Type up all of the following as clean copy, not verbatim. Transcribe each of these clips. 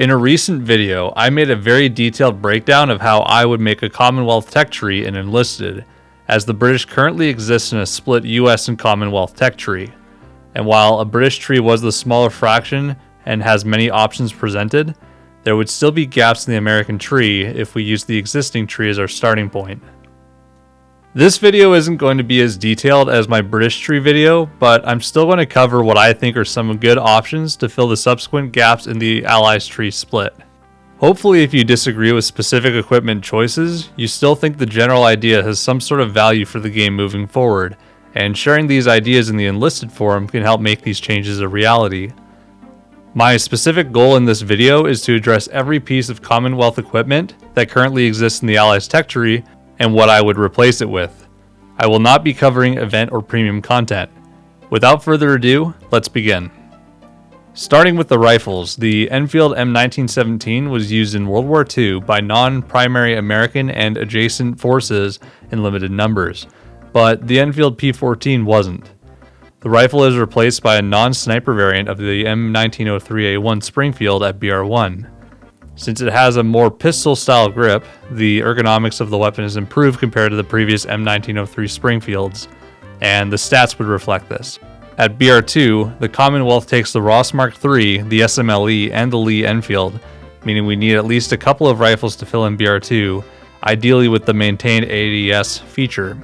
In a recent video, I made a very detailed breakdown of how I would make a Commonwealth tech tree in Enlisted, as the British currently exists in a split US and Commonwealth tech tree. And while a British tree was the smaller fraction and has many options presented, there would still be gaps in the American tree if we use the existing tree as our starting point. This video isn't going to be as detailed as my British tree video, but I'm still going to cover what I think are some good options to fill the subsequent gaps in the Allies tree split. Hopefully, if you disagree with specific equipment choices, you still think the general idea has some sort of value for the game moving forward, and sharing these ideas in the Enlisted forum can help make these changes a reality. My specific goal in this video is to address every piece of Commonwealth equipment that currently exists in the Allies tech tree and what I would replace it with. I will not be covering event or premium content. Without further ado, let's begin. Starting with the rifles, the Enfield M1917 was used in World War II by non-primary American and adjacent forces in limited numbers, but the Enfield P14 wasn't. The rifle is replaced by a non-sniper variant of the M1903A1 Springfield at BR1. Since it has a more pistol-style grip, the ergonomics of the weapon is improved compared to the previous M1903 Springfields, and the stats would reflect this. At BR2, the Commonwealth takes the Ross Mark III, the SMLE, and the Lee Enfield, meaning we need at least a couple of rifles to fill in BR2, ideally with the maintained ADS feature.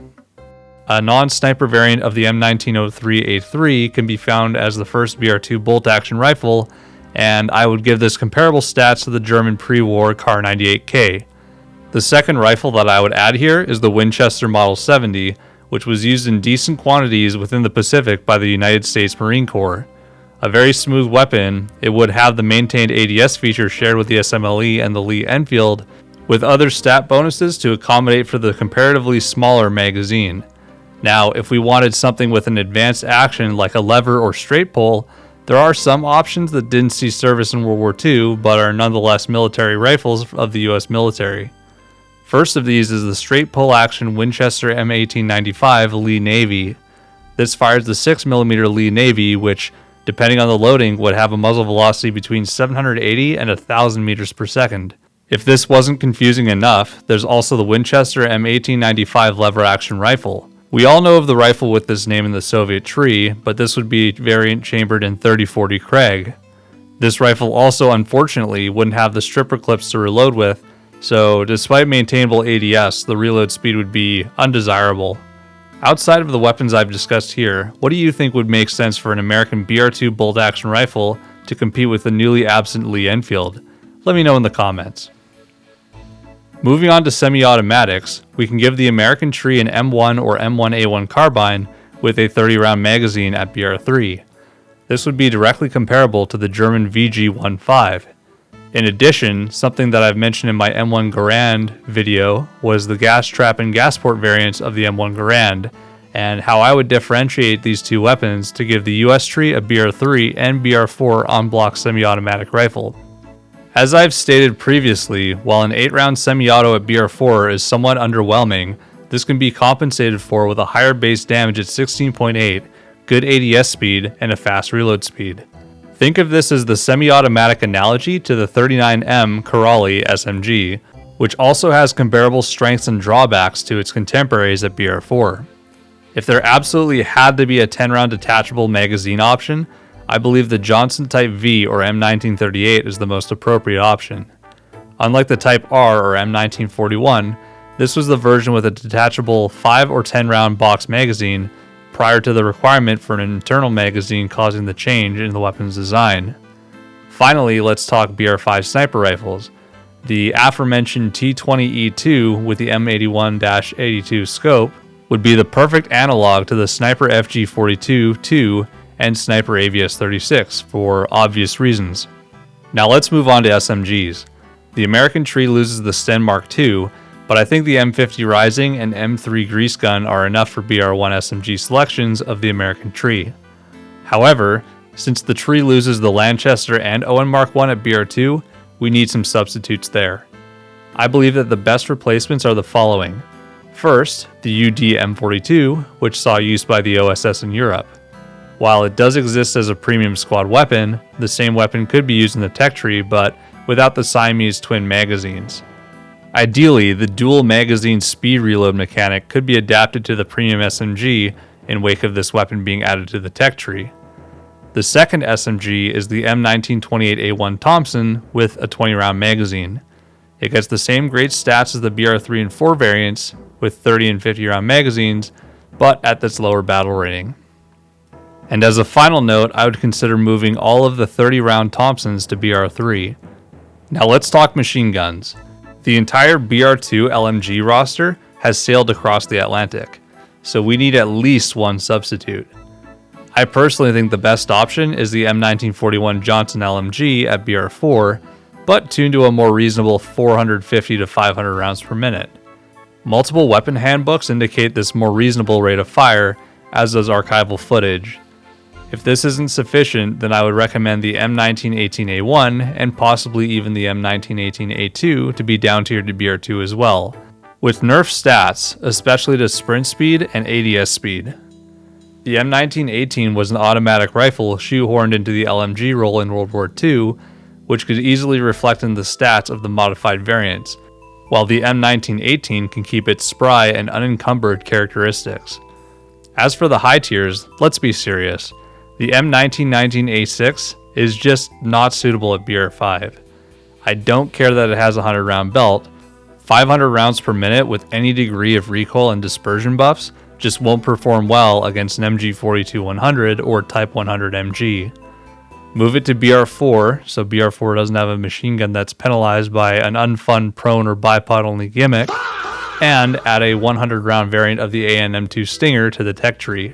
A non-sniper variant of the M1903A3 can be found as the first BR2 bolt-action rifle, and I would give this comparable stats to the German pre-war Kar 98K. The second rifle that I would add here is the Winchester Model 70, which was used in decent quantities within the Pacific by the United States Marine Corps. A very smooth weapon, it would have the maintained ADS feature shared with the SMLE and the Lee Enfield, with other stat bonuses to accommodate for the comparatively smaller magazine. Now, if we wanted something with an advanced action like a lever or straight pull, there are some options that didn't see service in World War II, but are nonetheless military rifles of the US military. First of these is the straight pull action Winchester M1895 Lee Navy. This fires the 6mm Lee Navy, which, depending on the loading, would have a muzzle velocity between 780 and 1000 meters per second. If this wasn't confusing enough, there's also the Winchester M1895 lever action rifle. We all know of the rifle with this name in the Soviet tree, but this would be variant chambered in 3040 Krag. This rifle also, unfortunately, wouldn't have the stripper clips to reload with, so despite maintainable ADS, the reload speed would be undesirable. Outside of the weapons I've discussed here, what do you think would make sense for an American BR2 bolt-action rifle to compete with the newly absent Lee Enfield? Let me know in the comments. Moving on to semi-automatics, we can give the American tree an M1 or M1A1 carbine with a 30-round magazine at BR3. This would be directly comparable to the German VG-15. In addition, something that I've mentioned in my M1 Garand video was the gas trap and gas port variants of the M1 Garand, and how I would differentiate these two weapons to give the US tree a BR3 and BR4 on-block semi-automatic rifle. As I've stated previously, while an 8-round semi-auto at BR4 is somewhat underwhelming, this can be compensated for with a higher base damage at 16.8, good ADS speed, and a fast reload speed. Think of this as the semi-automatic analogy to the 39M Corrali SMG, which also has comparable strengths and drawbacks to its contemporaries at BR4. If there absolutely had to be a 10-round detachable magazine option, I believe the Johnson Type V or M1938 is the most appropriate option. Unlike the Type R or M1941, this was the version with a detachable 5 or 10 round box magazine prior to the requirement for an internal magazine causing the change in the weapon's design. Finally, let's talk BR5 sniper rifles. The aforementioned T20E2 with the M81-82 scope would be the perfect analog to the Sniper FG42-2 and Sniper AVS-36 for obvious reasons. Now let's move on to SMGs. The American tree loses the Sten Mark II, but I think the M50 Rising and M3 Grease Gun are enough for BR1 SMG selections of the American tree. However, since the tree loses the Lanchester and Owen Mark I at BR2, we need some substitutes there. I believe that the best replacements are the following. First, the UD M42, which saw use by the OSS in Europe. While it does exist as a premium squad weapon, the same weapon could be used in the tech tree, but without the Siamese twin magazines. Ideally, the dual magazine speed reload mechanic could be adapted to the premium SMG in wake of this weapon being added to the tech tree. The second SMG is the M1928A1 Thompson with a 20-round magazine. It gets the same great stats as the BR3 and 4 variants with 30 and 50-round magazines, but at this lower battle rating. And as a final note, I would consider moving all of the 30-round Thompsons to BR3. Now let's talk machine guns. The entire BR2 LMG roster has sailed across the Atlantic, so we need at least one substitute. I personally think the best option is the M1941 Johnson LMG at BR4, but tuned to a more reasonable 450 to 500 rounds per minute. Multiple weapon handbooks indicate this more reasonable rate of fire, as does archival footage. If this isn't sufficient, then I would recommend the M1918A1 and possibly even the M1918A2 to be down tiered to BR2 as well, with nerf stats, especially to sprint speed and ADS speed. The M1918 was an automatic rifle shoehorned into the LMG role in World War II, which could easily reflect in the stats of the modified variants, while the M1918 can keep its spry and unencumbered characteristics. As for the high tiers, let's be serious. The M1919A6 is just not suitable at BR5. I don't care that it has a 100 round belt. 500 rounds per minute with any degree of recoil and dispersion buffs just won't perform well against an MG42-100 or Type 100 MG. Move it to BR4, so BR4 doesn't have a machine gun that's penalized by an unfun prone or bipod only gimmick, and add a 100 round variant of the AN/M2 Stinger to the tech tree.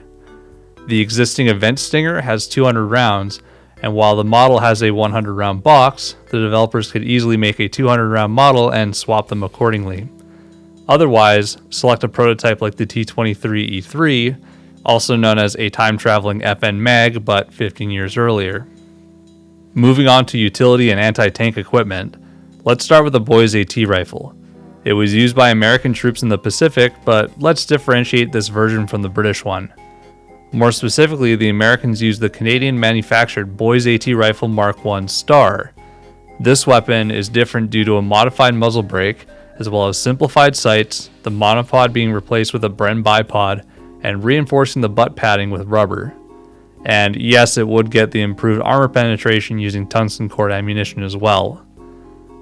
The existing Event Stinger has 200 rounds, and while the model has a 100 round box, the developers could easily make a 200 round model and swap them accordingly. Otherwise, select a prototype like the T23E3, also known as a time-traveling FN Mag, but 15 years earlier. Moving on to utility and anti-tank equipment, let's start with the Boys AT rifle. It was used by American troops in the Pacific, but let's differentiate this version from the British one. More specifically, the Americans used the Canadian-manufactured Boys AT Rifle Mark I Star. This weapon is different due to a modified muzzle brake, as well as simplified sights, the monopod being replaced with a Bren bipod, and reinforcing the butt padding with rubber. And yes, it would get the improved armor penetration using tungsten core ammunition as well.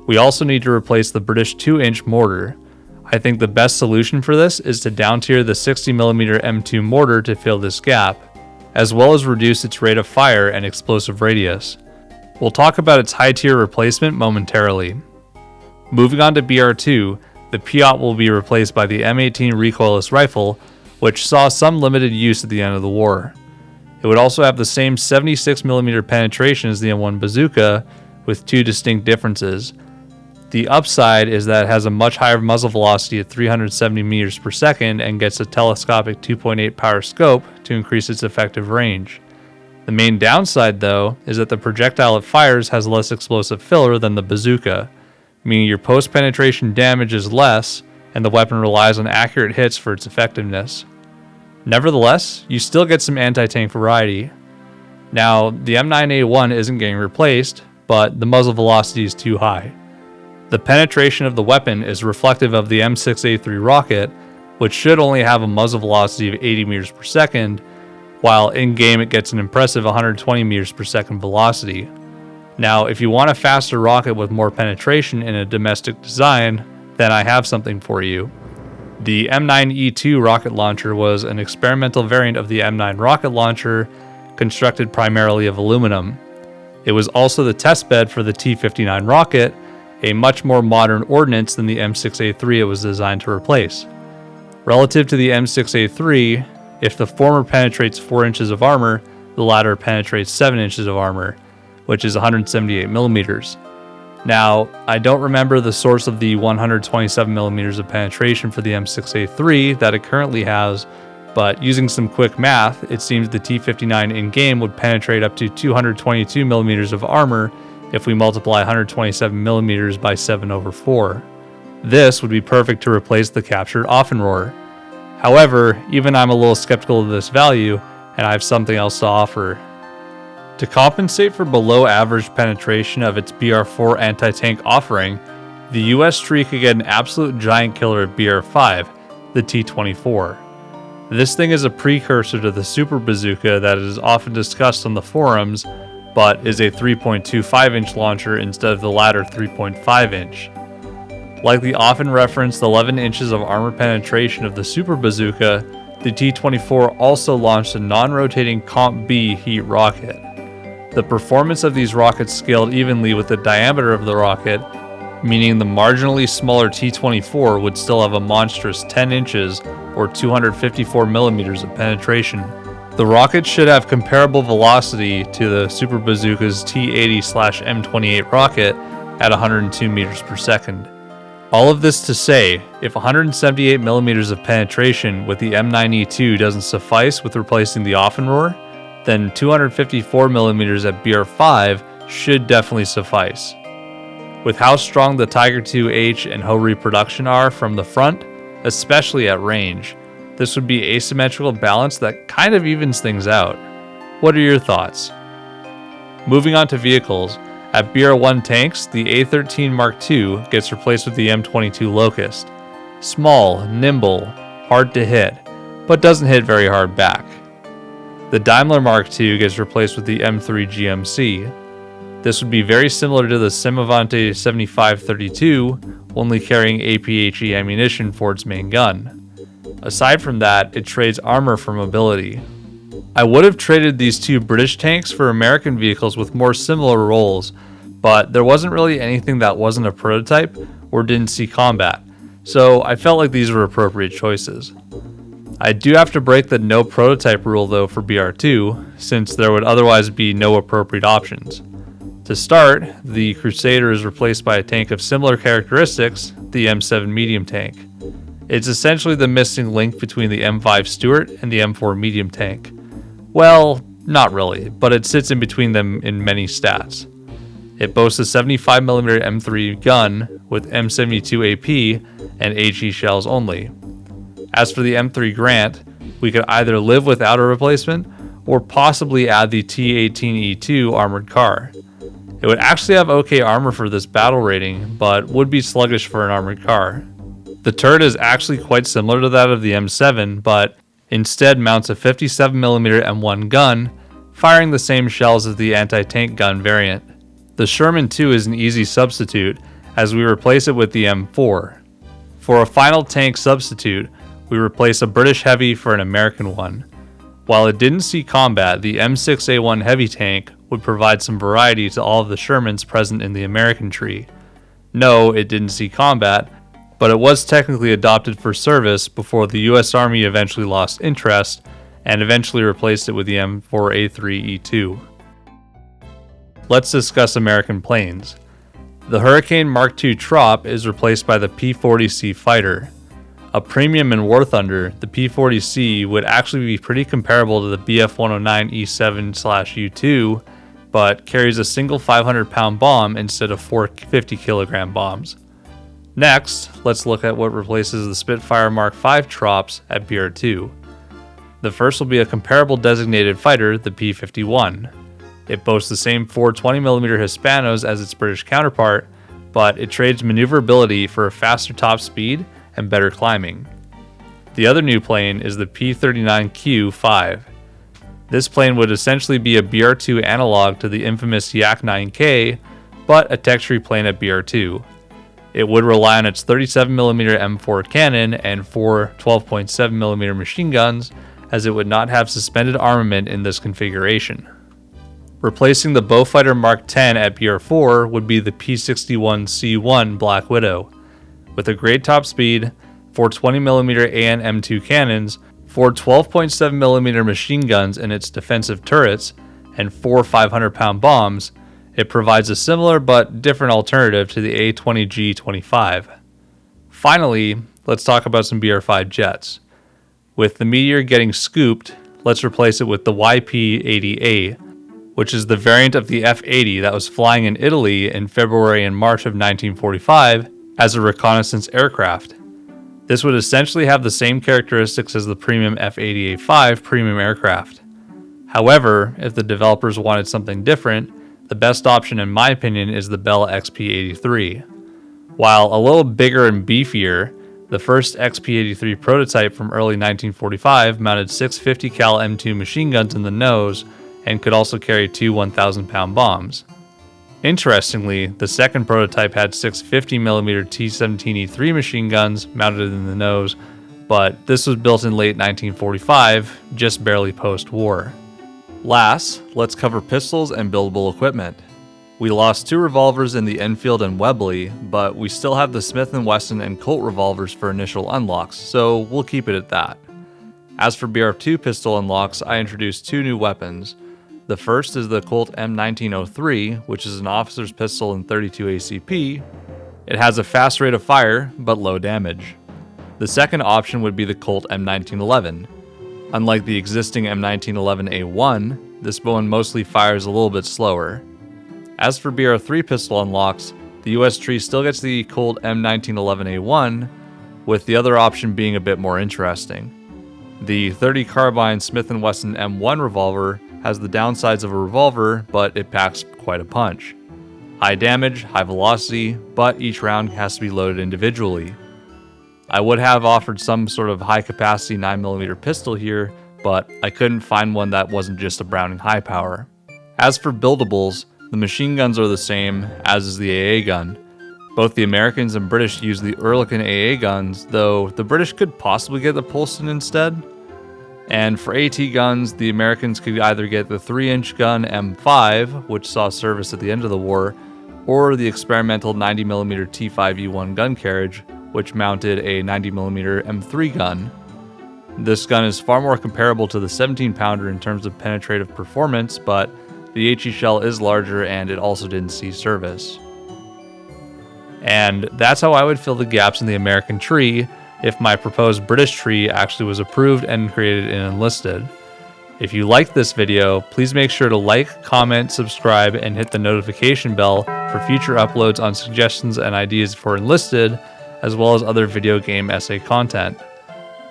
We also need to replace the British 2-inch mortar. I think the best solution for this is to down tier the 60mm M2 mortar to fill this gap, as well as reduce its rate of fire and explosive radius. We'll talk about its high tier replacement momentarily. Moving on to BR2, the Piat will be replaced by the M18 recoilless rifle, which saw some limited use at the end of the war. It would also have the same 76mm penetration as the M1 bazooka, with two distinct differences. The upside is that it has a much higher muzzle velocity at 370 meters per second and gets a telescopic 2.8 power scope to increase its effective range. The main downside, though, is that the projectile it fires has less explosive filler than the bazooka, meaning your post-penetration damage is less and the weapon relies on accurate hits for its effectiveness. Nevertheless, you still get some anti-tank variety. Now, the M9A1 isn't getting replaced, but the muzzle velocity is too high. The penetration of the weapon is reflective of the M6A3 rocket, which should only have a muzzle velocity of 80 meters per second, while in-game it gets an impressive 120 meters per second velocity. Now, if you want a faster rocket with more penetration in a domestic design, then I have something for you. The M9E2 rocket launcher was an experimental variant of the M9 rocket launcher, constructed primarily of aluminum. It was also the testbed for the T-59 rocket, a much more modern ordnance than the M6A3 it was designed to replace. Relative to the M6A3, if the former penetrates 4 inches of armor, the latter penetrates 7 inches of armor, which is 178 millimeters. Now, I don't remember the source of the 127 millimeters of penetration for the M6A3 that it currently has, but using some quick math, it seems the T-59 in-game would penetrate up to 222 millimeters of armor if we multiply 127 millimeters by 7/4. This would be perfect to replace the captured Offenrohr. However, even I'm a little skeptical of this value, and I have something else to offer. To compensate for below average penetration of its BR-4 anti-tank offering, the US tree could get an absolute giant killer at BR-5, the T-24. This thing is a precursor to the Super Bazooka that is often discussed on the forums, but is a 3.25-inch launcher instead of the latter 3.5-inch. Like the often referenced 11 inches of armor penetration of the Super Bazooka, the T-24 also launched a non-rotating Comp B heat rocket. The performance of these rockets scaled evenly with the diameter of the rocket, meaning the marginally smaller T-24 would still have a monstrous 10 inches or 254 millimeters of penetration. The rocket should have comparable velocity to the Super Bazooka's T-80/M28 rocket at 102 meters per second. All of this to say, if 178 millimeters of penetration with the M9E2 doesn't suffice with replacing the Offenrohr, then 254 millimeters at BR-5 should definitely suffice. With how strong the Tiger II-H and Ho reproduction are from the front, especially at range, this would be asymmetrical balance that kind of evens things out. What are your thoughts? Moving on to vehicles, at BR-1 tanks, the A-13 Mark II gets replaced with the M22 Locust. Small, nimble, hard to hit, but doesn't hit very hard back. The Daimler Mark II gets replaced with the M3 GMC. This would be very similar to the Semavante 7532, only carrying APHE ammunition for its main gun. Aside from that, it trades armor for mobility. I would have traded these two British tanks for American vehicles with more similar roles, but there wasn't really anything that wasn't a prototype or didn't see combat, so I felt like these were appropriate choices. I do have to break the no prototype rule though for BR2, since there would otherwise be no appropriate options. To start, the Crusader is replaced by a tank of similar characteristics, the M7 medium tank. It's essentially the missing link between the M5 Stuart and the M4 medium tank. Well, not really, but it sits in between them in many stats. It boasts a 75mm M3 gun with M72 AP and HE shells only. As for the M3 Grant, we could either live without a replacement or possibly add the T-18E2 armored car. It would actually have okay armor for this battle rating, but would be sluggish for an armored car. The turret is actually quite similar to that of the M7, but instead mounts a 57mm M1 gun, firing the same shells as the anti-tank gun variant. The Sherman 2 is an easy substitute, as we replace it with the M4. For a final tank substitute, we replace a British Heavy for an American one. While it didn't see combat, the M6A1 heavy tank would provide some variety to all of the Shermans present in the American tree. No, it didn't see combat, but it was technically adopted for service before the US Army eventually lost interest and eventually replaced it with the M4A3E2. Let's discuss American planes. The Hurricane Mark II Trop is replaced by the P-40C Fighter. A premium in War Thunder, the P-40C would actually be pretty comparable to the Bf-109 E7/U2, but carries a single 500-pound bomb instead of 4 50-kilogram bombs. Next, let's look at what replaces the Spitfire Mark V Trops at BR2. The first will be a comparable designated fighter, the P-51. It boasts the same 420mm Hispanos as its British counterpart, but it trades maneuverability for a faster top speed and better climbing. The other new plane is the P-39Q-5. This plane would essentially be a BR2 analog to the infamous Yak 9K, but a tech-free plane at BR2. It would rely on its 37mm M4 cannon and 4 12.7mm machine guns, as it would not have suspended armament in this configuration. Replacing the Beaufighter Mark X at BR4 would be the P-61C1 Black Widow. With a great top speed, 4 20mm AN M2 cannons, 4 12.7mm machine guns in its defensive turrets, and 4 500-pound bombs, it provides a similar but different alternative to the A-20G-25. Finally, let's talk about some BR-5 jets. With the Meteor getting scooped, let's replace it with the YP-80A, which is the variant of the F-80 that was flying in Italy in February and March of 1945 as a reconnaissance aircraft. This would essentially have the same characteristics as the premium F-80A5 premium aircraft. However, if the developers wanted something different, the best option in my opinion is the Bell XP83. While a little bigger and beefier, the first XP83 prototype from early 1945 mounted 6 50 cal M2 machine guns in the nose and could also carry 2 1,000-pound bombs. Interestingly, the second prototype had 6 50mm T-17E3 machine guns mounted in the nose, but this was built in late 1945, just barely post-war. Last, let's cover pistols and buildable equipment. We lost 2 revolvers in the Enfield and Webley, but we still have the Smith & Wesson and Colt revolvers for initial unlocks, so we'll keep it at that. As for BR2 pistol unlocks, I introduced 2 new weapons. The first is the Colt M1903, which is an officer's pistol in 32 ACP. It has a fast rate of fire, but low damage. The second option would be the Colt M1911. Unlike the existing M1911A1, this one mostly fires a little bit slower. As for BR3 pistol unlocks, the US tree still gets the Colt M1911A1, with the other option being a bit more interesting. The 30 carbine Smith & Wesson M1 revolver has the downsides of a revolver, but it packs quite a punch. High damage, high velocity, but each round has to be loaded individually. I would have offered some sort of high capacity 9mm pistol here, but I couldn't find one that wasn't just a Browning high power. As for buildables, the machine guns are the same, as is the AA gun. Both the Americans and British use the Oerlikon AA guns, though the British could possibly get the Polston instead. And for AT guns, the Americans could either get the 3-inch gun M5, which saw service at the end of the war, or the experimental 90mm T5E1 gun carriage, which mounted a 90mm M3 gun. This gun is far more comparable to the 17-pounder in terms of penetrative performance, but the HE shell is larger and it also didn't see service. And that's how I would fill the gaps in the American tree if my proposed British tree actually was approved and created in Enlisted. If you liked this video, please make sure to like, comment, subscribe, and hit the notification bell for future uploads on suggestions and ideas for Enlisted, as well as other video game essay content.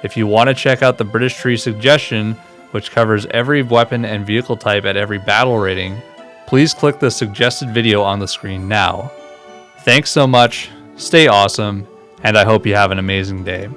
If you want to check out the British tree suggestion, which covers every weapon and vehicle type at every battle rating, please click the suggested video on the screen now. Thanks so much, stay awesome, and I hope you have an amazing day.